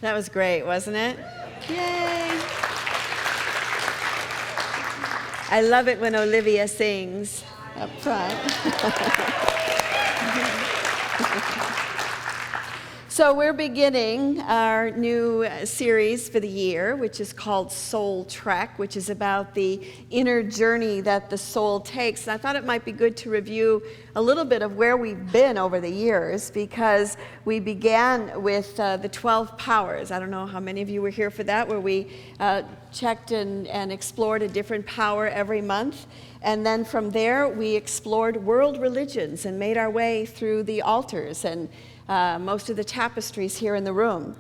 That was great, wasn't it? Yay! I love it when Olivia sings up front. So we're beginning our new series for the year, which is called Soul Trek, which is about the inner journey that the soul takes. And I thought it might be good to review a little bit of where we've been over the years, because we began with the 12 powers. I don't know how many of you were here for that, where we checked and explored a different power every month. And then from there, we explored world religions and made our way through the altars and most of the tapestries here in the room.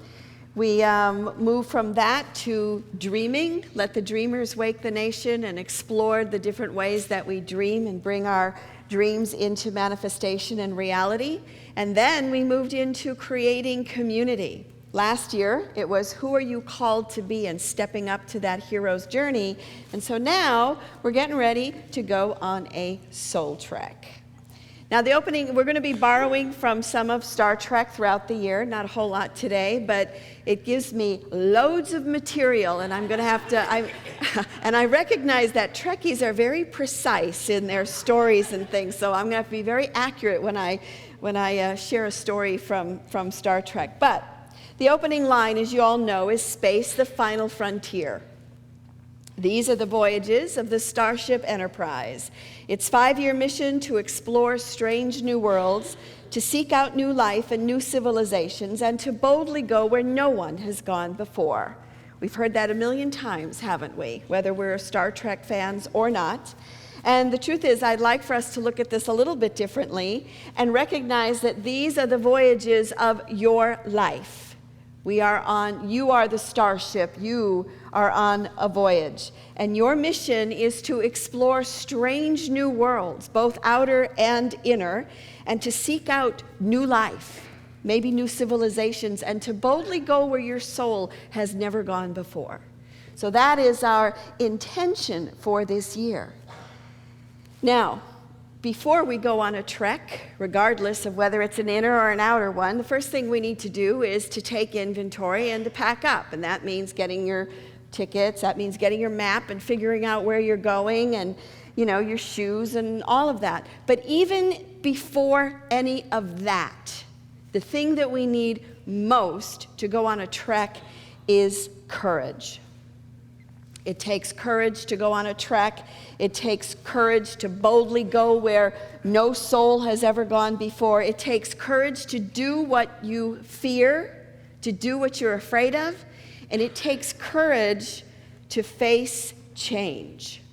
We moved from that to dreaming, let the dreamers wake the nation, and explored the different ways that we dream and bring our dreams into manifestation and reality. And then we moved into creating community. Last year, it was who are you called to be, and stepping up to that hero's journey. And so now we're getting ready to go on a soul trek. Now the opening, we're going to be borrowing from some of Star Trek throughout the year, not a whole lot today, but it gives me loads of material, and I'm going to have to, and I recognize that Trekkies are very precise in their stories and things, so I'm going to have to be very accurate when I share a story from Star Trek. But the opening line, as you all know, is "Space, the final frontier." These are the voyages of the Starship Enterprise. Its 5-year mission to explore strange new worlds, to seek out new life and new civilizations, and to boldly go where no one has gone before. We've heard that a million times, haven't we? Whether we're Star Trek fans or not. And the truth is, I'd like for us to look at this a little bit differently and recognize that these are the voyages of your life. You are the starship, you are on a voyage. And your mission is to explore strange new worlds, both outer and inner, and to seek out new life, maybe new civilizations, and to boldly go where your soul has never gone before. So that is our intention for this year. Now, before we go on a trek, regardless of whether it's an inner or an outer one, the first thing we need to do is to take inventory and to pack up. And that means getting your tickets, that means getting your map and figuring out where you're going, and your shoes and all of that. But even before any of that, the thing that we need most to go on a trek is courage. It takes courage to go on a trek. It takes courage to boldly go where no soul has ever gone before. It takes courage to do what you fear, to do what you're afraid of. And it takes courage to face change.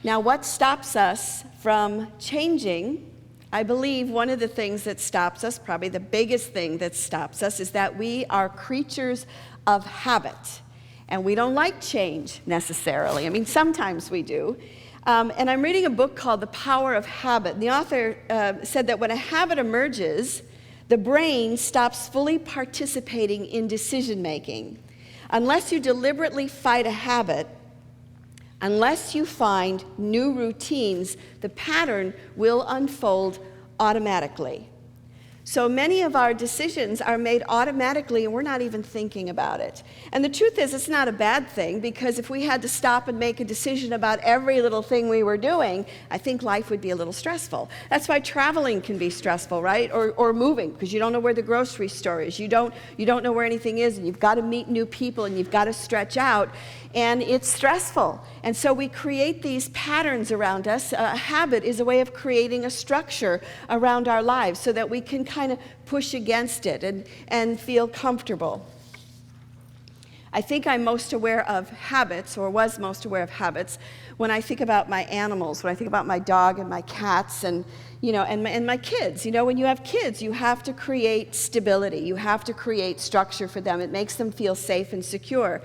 Now, what stops us from changing? I believe one of the things that stops us, probably the biggest thing that stops us, is that we are creatures of habit. And we don't like change necessarily. I mean, sometimes we do. And I'm reading a book called The Power of Habit. And the author said that when a habit emerges, the brain stops fully participating in decision making. Unless you deliberately fight a habit, unless you find new routines, the pattern will unfold automatically. So many of our decisions are made automatically, and we're not even thinking about it. And the truth is, it's not a bad thing, because if we had to stop and make a decision about every little thing we were doing, I think life would be a little stressful. That's why traveling can be stressful, right? Or moving, because you don't know where the grocery store is. You don't know where anything is, and you've got to meet new people, and you've got to stretch out, and it's stressful. And so we create these patterns around us. A habit is a way of creating a structure around our lives so that we can kind of push against it and feel comfortable. I think I'm most aware of habits, or was most aware of habits, when I think about my animals, when I think about my dog and my cats and my kids. When you have kids, you have to create stability. You have to create structure for them. It makes them feel safe and secure.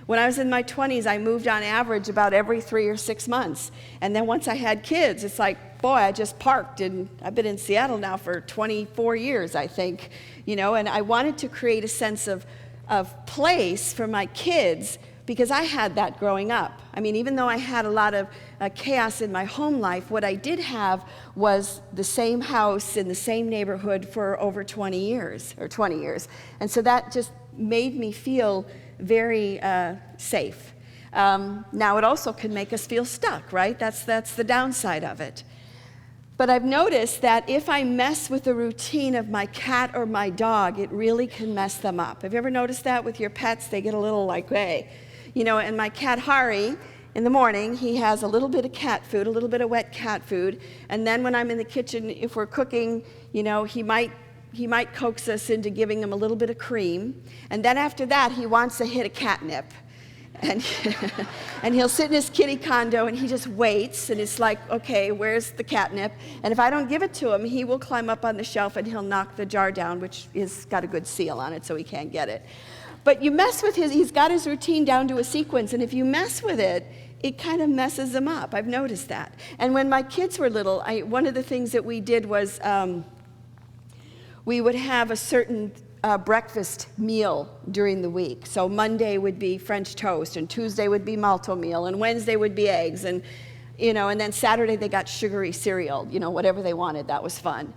When I was in my 20s, I moved on average about every 3 or 6 months. And then once I had kids, it's like, boy, I just parked. And I've been in Seattle now for 24 years, I think. And I wanted to create a sense of place for my kids, because I had that growing up. I mean, even though I had a lot of chaos in my home life, what I did have was the same house in the same neighborhood for over 20 years. And so that just made me feel very safe. Now, it also can make us feel stuck, right? That's the downside of it. But I've noticed that if I mess with the routine of my cat or my dog, it really can mess them up. Have you ever noticed that with your pets? They get a little like, hey. You know, and my cat Hari, in the morning, he has a little bit of cat food, a little bit of wet cat food. And then when I'm in the kitchen, if we're cooking, you know, he might coax us into giving him a little bit of cream. And then after that, he wants a hit of catnip. And he'll sit in his kitty condo and he just waits, and it's like, okay, where's the catnip? And if I don't give it to him, he will climb up on the shelf and he'll knock the jar down, which is got a good seal on it, so he can't get it. But you mess with he's got his routine down to a sequence, and if you mess with it, it kind of messes him up. I've noticed that. And when my kids were little, one of the things that we did was we would have a certain breakfast meal during the week. So Monday would be French toast, and Tuesday would be malto meal, and Wednesday would be eggs, and you know, and then Saturday they got sugary cereal, you know, whatever they wanted. That was fun.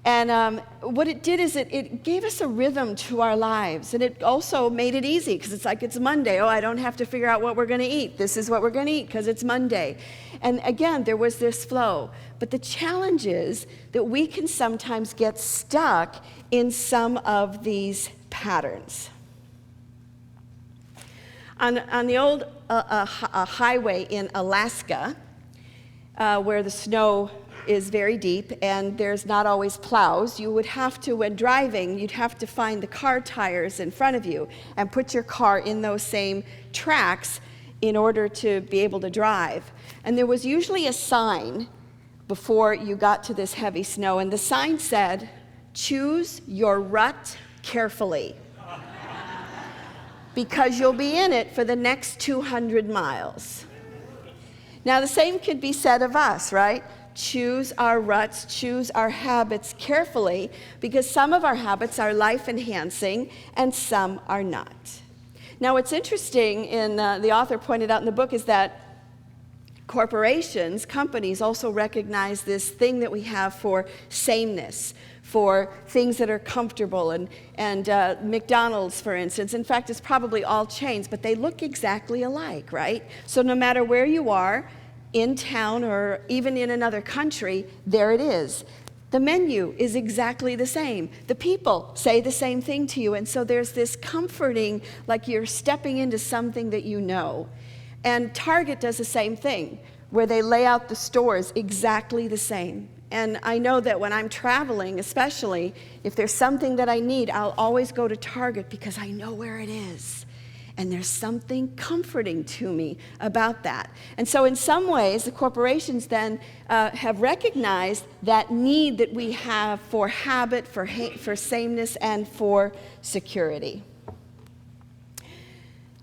And what it did is it gave us a rhythm to our lives, and it also made it easy, because it's like, it's Monday. Oh, I don't have to figure out what we're going to eat. This is what we're going to eat because it's Monday. And again, there was this flow. But the challenge is that we can sometimes get stuck in some of these patterns. On the old highway in Alaska, where the snow is very deep and there's not always plows, you would have to, when driving, you'd have to find the car tires in front of you and put your car in those same tracks in order to be able to drive. And there was usually a sign before you got to this heavy snow, and the sign said, "Choose your rut carefully, because you'll be in it for the next 200 miles. Now, the same could be said of us, right? Choose our ruts, choose our habits carefully, because some of our habits are life-enhancing and some are not. Now, what's interesting, the author pointed out in the book, is that corporations, companies, also recognize this thing that we have for sameness, for things that are comfortable, and McDonald's, for instance. In fact, it's probably all chains, but they look exactly alike, right? So no matter where you are, in town or even in another country, there it is. The menu is exactly the same. The people say the same thing to you, and so there's this comforting, like you're stepping into something that you know. And Target does the same thing, where they lay out the stores exactly the same. And I know that when I'm traveling, especially, if there's something that I need, I'll always go to Target because I know where it is. And there's something comforting to me about that. And so in some ways, the corporations then have recognized that need that we have for habit, for sameness, and for security.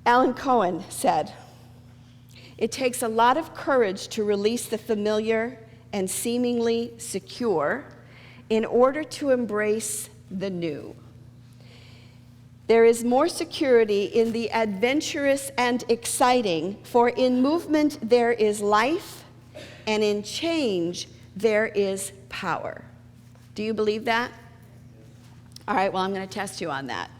Alan Cohen said, "It takes a lot of courage to release the familiar and seemingly secure in order to embrace the new. There is more security in the adventurous and exciting, for in movement there is life, and in change there is power." Do you believe that? All right, well, I'm going to test you on that.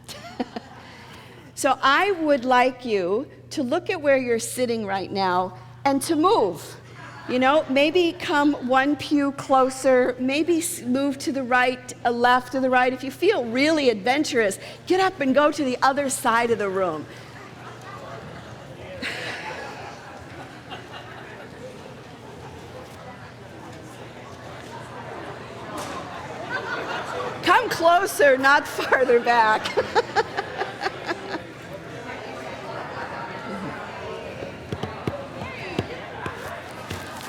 So I would like you to look at where you're sitting right now and to move. You know, maybe come one pew closer, maybe move to the right, left to the right. If you feel really adventurous, get up and go to the other side of the room. Come closer, not farther back.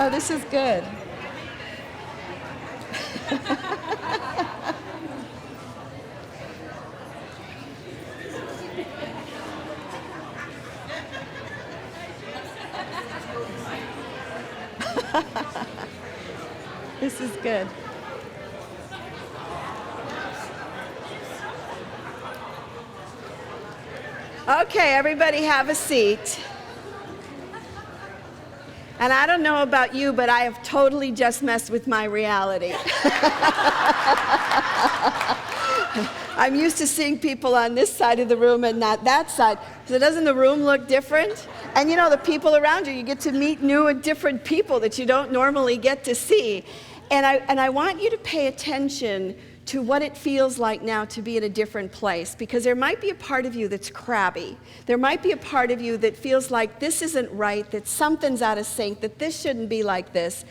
Oh, this is good. This is good. Okay, everybody have a seat. And I don't know about you, but I have totally just messed with my reality. I'm used to seeing people on this side of the room and not that side. So doesn't the room look different? And you know, the people around you get to meet new and different people that you don't normally get to see. And I want you to pay attention to what it feels like now to be in a different place, because there might be a part of you that's crabby. There might be a part of you that feels like this isn't right, that something's out of sync, that this shouldn't be like this.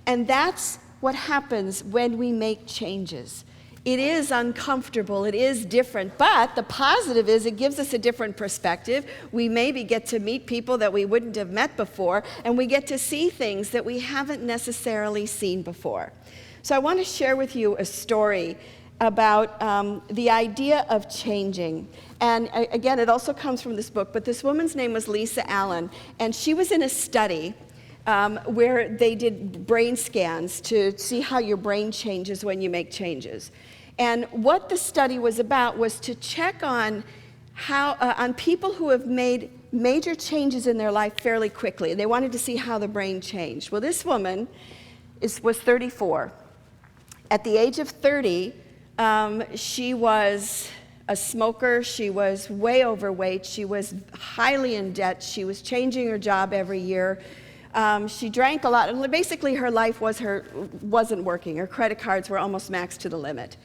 And that's what happens when we make changes. It is uncomfortable, it is different, but the positive is it gives us a different perspective. We maybe get to meet people that we wouldn't have met before, and we get to see things that we haven't necessarily seen before. So I want to share with you a story about the idea of changing. And again, it also comes from this book, but this woman's name was Lisa Allen, and she was in a study where they did brain scans to see how your brain changes when you make changes. And what the study was about was to check on how on people who have made major changes in their life fairly quickly. They wanted to see how the brain changed. Well, this woman was 34. At the age of 30, she was a smoker, she was way overweight, she was highly in debt, she was changing her job every year, she drank a lot, and basically her life wasn't working. Her credit cards were almost maxed to the limit.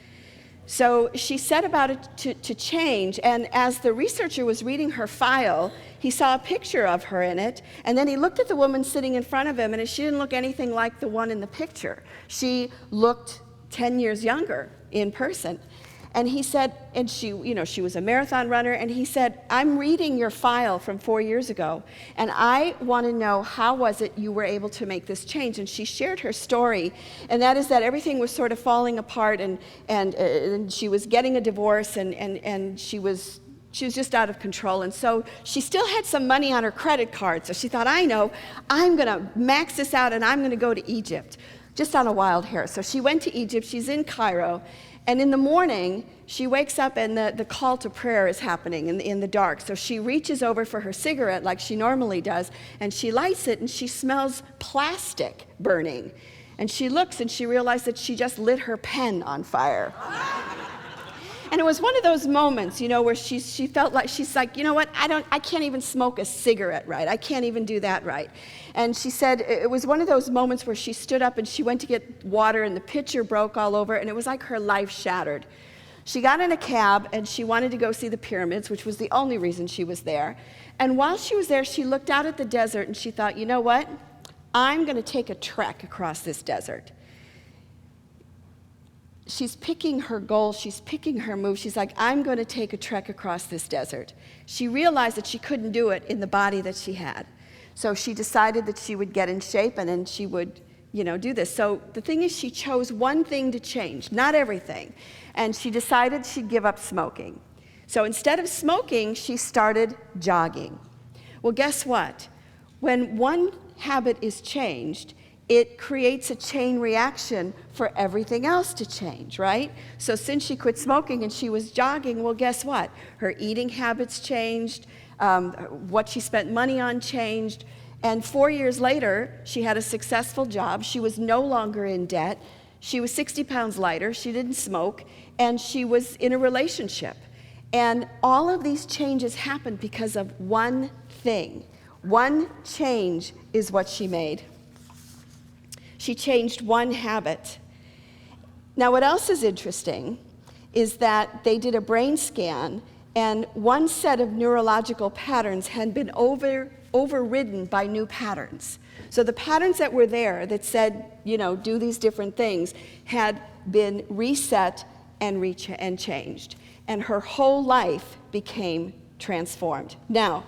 So she set about it to change, and as the researcher was reading her file, he saw a picture of her in it, and then he looked at the woman sitting in front of him, and she didn't look anything like the one in the picture. She looked 10 years younger in person. And he said, and she was a marathon runner, and he said, I'm reading your file from 4 years ago, and I want to know how was it you were able to make this change. And she shared her story, and that is that everything was sort of falling apart, and she was getting a divorce, and she was just out of control. And so she still had some money on her credit card, so she thought, I know, I'm going to max this out, and I'm going to go to Egypt, just on a wild hair. So she went to Egypt, she's in Cairo, and in the morning, she wakes up and the call to prayer is happening in the dark. So she reaches over for her cigarette like she normally does, and she lights it, and she smells plastic burning. And she looks, and she realized that she just lit her pen on fire. And it was one of those moments, where she felt like, she's like, you know what, I can't even smoke a cigarette right. I can't even do that right. And she said it was one of those moments where she stood up and she went to get water and the pitcher broke all over, and it was like her life shattered. She got in a cab and she wanted to go see the pyramids, which was the only reason she was there. And while she was there, she looked out at the desert and she thought, you know what, I'm going to take a trek across this desert. She's picking her goal, she's picking her move. She's like, I'm going to take a trek across this desert. She realized that she couldn't do it in the body that she had. So she decided that she would get in shape and then she would, do this. So the thing is, she chose one thing to change, not everything. And she decided she'd give up smoking. So instead of smoking, she started jogging. Well, guess what? When one habit is changed, it creates a chain reaction for everything else to change, right? So since she quit smoking and she was jogging, well, guess what? Her eating habits changed, what she spent money on changed, and 4 years later, she had a successful job. She was no longer in debt. She was 60 pounds lighter. She didn't smoke, and she was in a relationship. And all of these changes happened because of one thing. One change is what she made. She changed one habit. Now, what else is interesting is that they did a brain scan, and one set of neurological patterns had been overridden by new patterns. So the patterns that were there that said, do these different things, had been reset and changed. And her whole life became transformed. Now,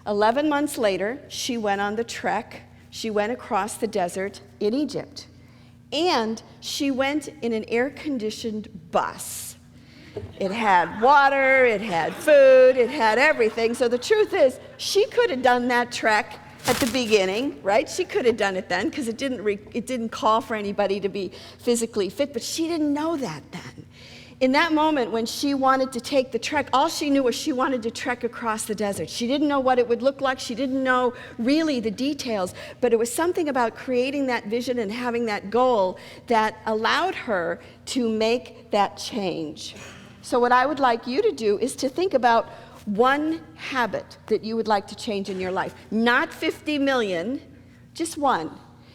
11 months later, she went on the trek. She went across the desert in Egypt. And she went in an air-conditioned bus. It had water, it had food, it had everything. So the truth is, she could have done that trek at the beginning, right? She could have done it then, because it didn't call for anybody to be physically fit, but she didn't know that then. in that moment when she wanted to take the trek, all she knew was she wanted to trek across the desert. She didn't know what it would look like. She didn't know really the details, but it was something about creating that vision and having that goal that allowed her to make that change. So what I would like you to do is to think about one habit that you would like to change in your life. Not 50 million, just one.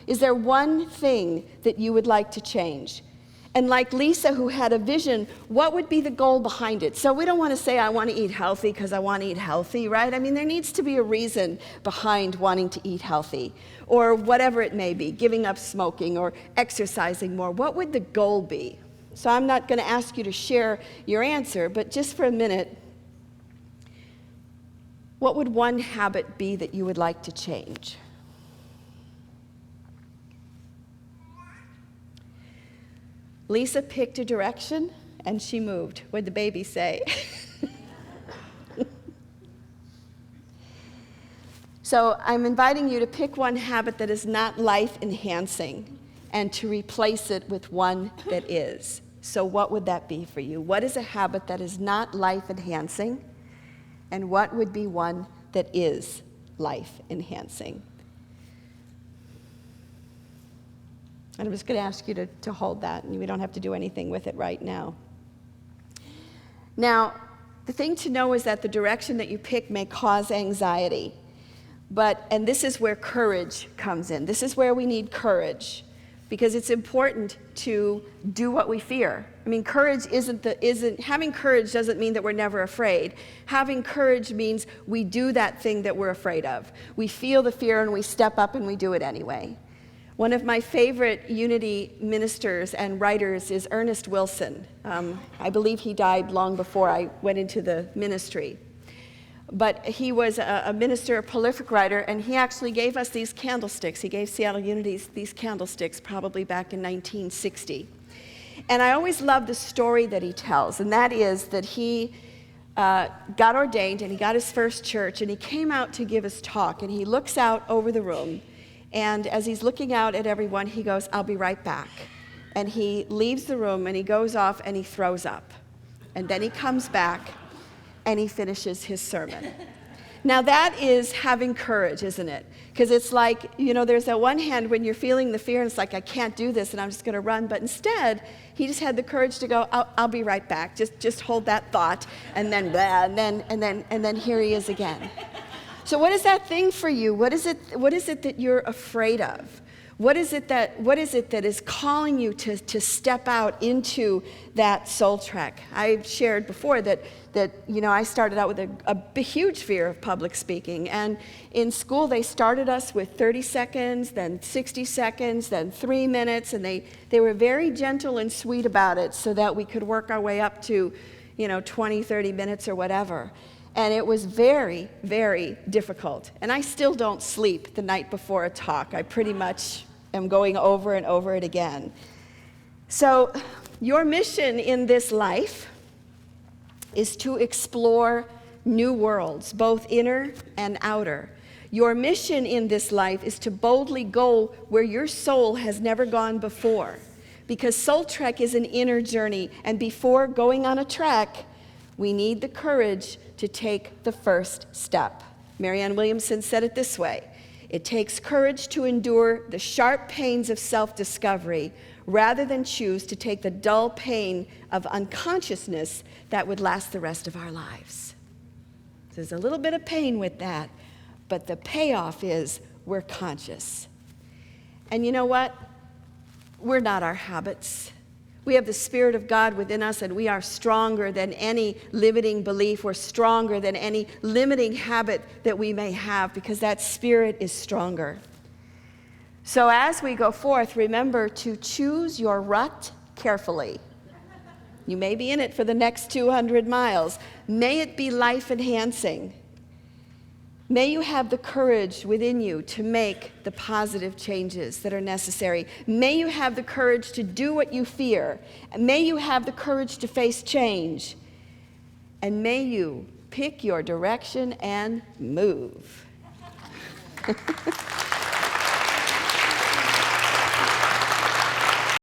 Is there one thing that you would like to change? And like Lisa, who had a vision, what would be the goal behind it? So we don't want to say, I want to eat healthy because I want to eat healthy, right? I mean, there needs to be a reason behind wanting to eat healthy, or whatever it may be, giving up smoking or exercising more. What would the goal be? So I'm not going to ask you to share your answer, but just for a minute, what would one habit be that you would like to change? Lisa picked a direction, and she moved. What did the baby say? So I'm inviting you to pick one habit that is not life-enhancing and to replace it with one that is. So what would that be for you? What is a habit that is not life-enhancing, and what would be one that is life-enhancing? And I'm just going to ask you to hold that, and we don't have to do anything with it right now. Now, the thing to know is that the direction that you pick may cause anxiety. And this is where courage comes in. This is where we need courage, because it's important to do what we fear. I mean, having courage doesn't mean that we're never afraid. Having courage means we do that thing that we're afraid of. We feel the fear and we step up and we do it anyway. One of my favorite Unity ministers and writers is Ernest Wilson. I believe he died long before I went into the ministry. But he was a minister, a prolific writer, and he actually gave us these candlesticks. He gave Seattle Unity these candlesticks probably back in 1960. And I always love the story that he tells, and that is that he got ordained and he got his first church, and he came out to give his talk, and he looks out over the room. And as he's looking out at everyone, he goes, "I'll be right back." And he leaves the room and he goes off and he throws up. And then he comes back and he finishes his sermon. Now that is having courage, isn't it? Because it's like, there's that one hand when you're feeling the fear and it's like, I can't do this and I'm just going to run. But instead, he just had the courage to go, I'll be right back. Just hold that thought, and then blah, and then here he is again. So what is that thing for you? What is it that you're afraid of? What is it that is calling you to step out into that soul trek? I've shared before that I started out with a huge fear of public speaking. And in school, they started us with 30 seconds, then 60 seconds, then 3 minutes. And they were very gentle and sweet about it so that we could work our way up to, 20, 30 minutes or whatever. And it was very, very difficult. And I still don't sleep the night before a talk. I pretty much am going over and over it again. So your mission in this life is to explore new worlds, both inner and outer. Your mission in this life is to boldly go where your soul has never gone before. Because soul trek is an inner journey, and before going on a trek, we need the courage to take the first step. Marianne Williamson said it this way: it takes courage to endure the sharp pains of self-discovery rather than choose to take the dull pain of unconsciousness that would last the rest of our lives. There's a little bit of pain with that, but the payoff is we're conscious. And you know what? We're not our habits. We have the Spirit of God within us, and we are stronger than any limiting belief. We're stronger than any limiting habit that we may have, because that Spirit is stronger. So as we go forth, remember to choose your rut carefully. You may be in it for the next 200 miles. May it be life-enhancing. May you have the courage within you to make the positive changes that are necessary. May you have the courage to do what you fear. May you have the courage to face change. And may you pick your direction and move.